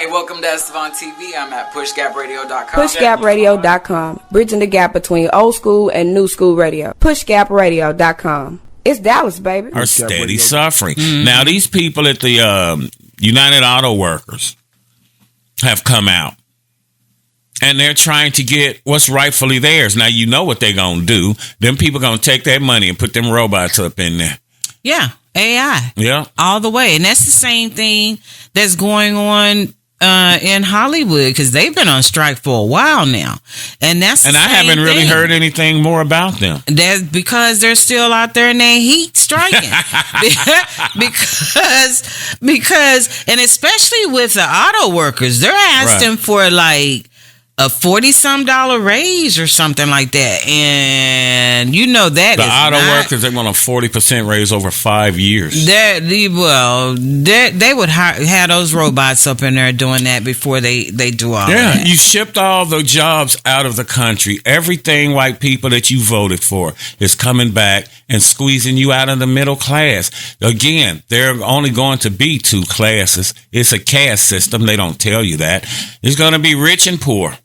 Hey, welcome to Estevan TV. I'm at pushgapradio.com. Pushgapradio.com. Bridging the gap between old school and new school radio. Pushgapradio.com. It's Dallas, baby. Are steady suffering. Now, these people at the United Auto Workers have come out, and they're trying to get what's rightfully theirs. Now, you know what they're going to do. Them people going to take that money and put them robots up in there. Yeah, AI. Yeah. All the way. And that's the same thing that's going on in Hollywood, because they've been on strike for a while now. And I haven't really heard anything more about them. That's because they're still out there in their heat striking. because and especially with the auto workers, they're asking for like a $40-some raise or something like that. And you know that the auto workers, they want a 40% raise over 5 years. They would have those robots up in there doing that before they do all that. Yeah, you shipped all the jobs out of the country. Everything white people that you voted for is coming back and squeezing you out of the middle class. Again, there are only going to be two classes. It's a caste system. They don't tell you that. It's going to be rich and poor.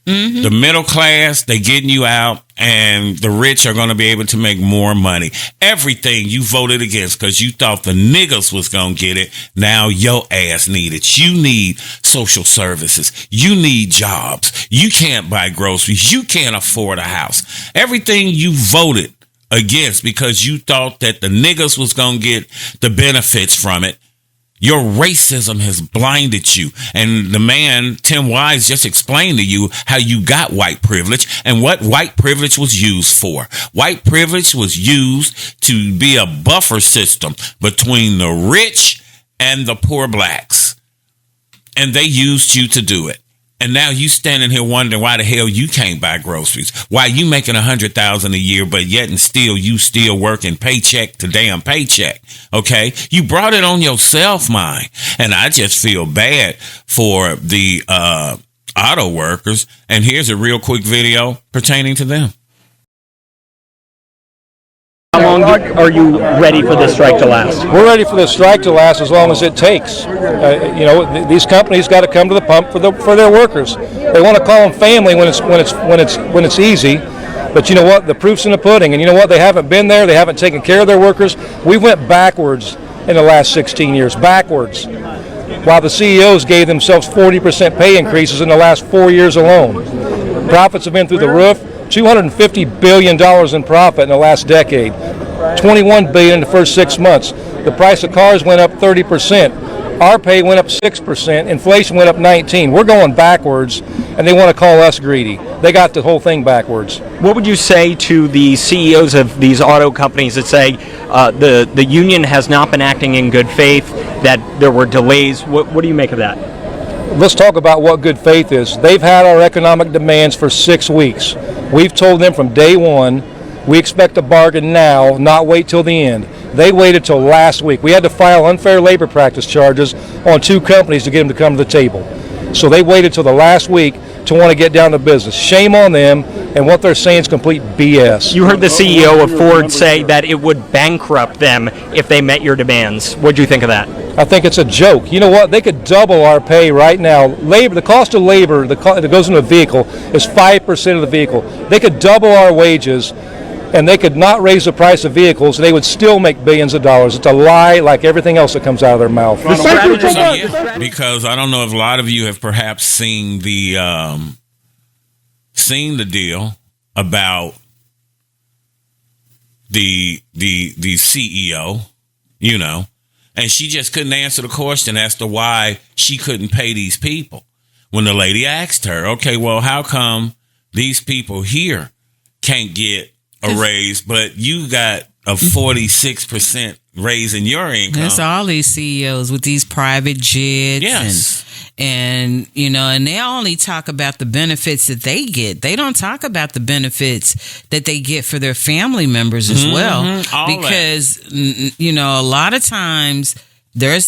Mm-hmm. The middle class, they getting you out, and the rich are going to be able to make more money. Everything you voted against because you thought the niggas was going to get it, now your ass need it. You need social services. You need jobs. You can't buy groceries. You can't afford a house. Everything you voted against because you thought that the niggas was going to get the benefits from it, your racism has blinded you. And the man, Tim Wise, just explained to you how you got white privilege and what white privilege was used for. White privilege was used to be a buffer system between the rich and the poor blacks. And they used you to do it. And now you standing here wondering why the hell you can't buy groceries. Why you making $100,000 a year, but yet and still you still working paycheck to damn paycheck. Okay, you brought it on yourself, man. And I just feel bad for the auto workers. And here's a real quick video pertaining to them. How long are you ready for this strike to last? We're ready for this strike to last as long as it takes. These companies got to come to the pump for their workers. They want to call them family when it's easy, but you know what? The proof's in the pudding. And you know what? They haven't been there. They haven't taken care of their workers. We went backwards in the last 16 years, backwards. While the CEOs gave themselves 40% pay increases in the last 4 years alone. Profits have been through the roof. $250 billion in profit in the last decade, $21 billion in the first 6 months. The price of cars went up 30%. Our pay went up 6%. Inflation went up 19%. We're going backwards, and they want to call us greedy. They got the whole thing backwards. What would you say to the CEOs of these auto companies that say the union has not been acting in good faith, that there were delays? What do you make of that? Let's talk about what good faith is. They've had our economic demands for 6 weeks. We've told them from day one, we expect a bargain now, not wait till the end. They waited till last week. We had to file unfair labor practice charges on 2 companies to get them to come to the table. So they waited till the last week to want to get down to business. Shame on them, and what they're saying is complete BS. You heard the CEO of Ford say that it would bankrupt them if they met your demands. What do you think of that? I think it's a joke. You know what? They could double our pay right now. Labor, the cost of labor that goes into a vehicle is 5% of the vehicle. They could double our wages, and they could not raise the price of vehicles. They would still make billions of dollars. It's a lie, like everything else that comes out of their mouth. Because I don't know if a lot of you have perhaps seen the deal about the CEO, you know. And she just couldn't answer the question as to why she couldn't pay these people. When the lady asked her, okay, well, how come these people here can't get a raise, but you got a 46% raise in your income? That's all these CEOs with these private jets. Yes. And you know, and they only talk about the benefits that they get. They don't talk about the benefits that they get for their family members as well. Because, you know, a lot of times there's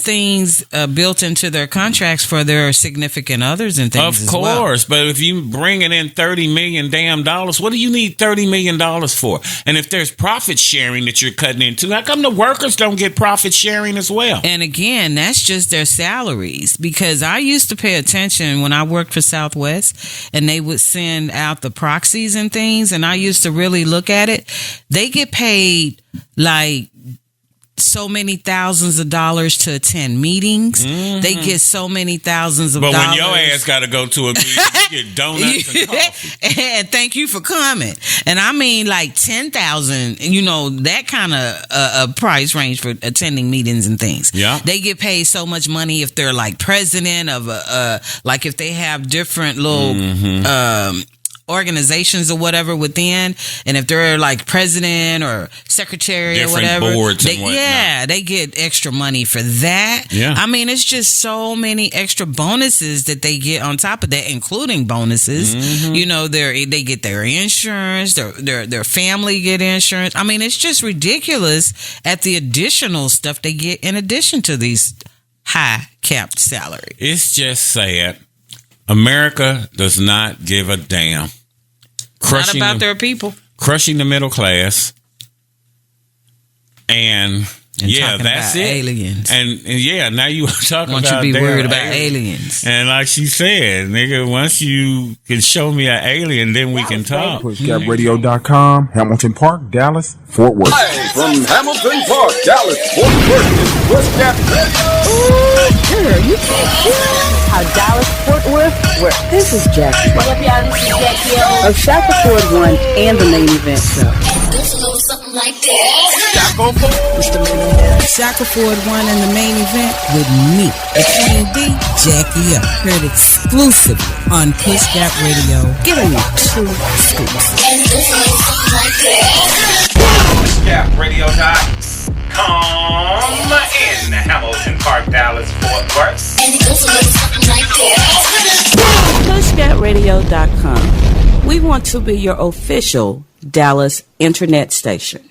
things built into their contracts for their significant others and things. Of course, but if you bringing in $30 million damn dollars, what do you need $30 million for? And if there's profit sharing that you're cutting into, how come the workers don't get profit sharing as well? And again, that's just their salaries. Because I used to pay attention when I worked for Southwest, and they would send out the proxies and things, and I used to really look at it. They get paid like so many thousands of dollars to attend meetings. Mm-hmm. They get so many thousands of dollars. But when your ass got to go to a meeting, you get donuts and coffee. And thank you for coming. And I mean like 10,000, that kind of price range for attending meetings and things. Yeah. They get paid so much money if they're like president of like if they have different little organizations or whatever within, and if they're like president or secretary different or whatever, boards and whatnot. They get extra money for that. Yeah. I mean, it's just so many extra bonuses that they get on top of that, including bonuses. Mm-hmm. They get their insurance, their family get insurance. I mean, it's just ridiculous at the additional stuff they get in addition to these high capped salaries. It's just sad. America does not give a damn. Not about their people. Crushing the middle class. And yeah, that's it. Aliens. And yeah, now you talk Won't about you be worried about aliens. And like she said, nigga, once you can show me an alien, then we can talk. PushGapRadio.com, Hamilton Park, Dallas, Fort Worth. Hi, from Hamilton Park, Dallas, Fort Worth, is Push Gap Radio. Ooh, girl, you can't hear how Dallas, Fort Worth works. This is Jackie. What up, y'all? This is Jackie of Shackle Ford 1 and the main event show. Goes a little something like this. Shackle Ford. Shackle Ford 1 and the main event with me, the Queen B, Jackie up. Heard exclusively on Push Gap Radio. Giving you 2 scoops. And it goes a little something like this. PushGapRadio.com in Hamilton Park, Dallas, Fort Worth. And it goes a little something like this. PushGapRadio.com. We want to be your official Dallas internet station.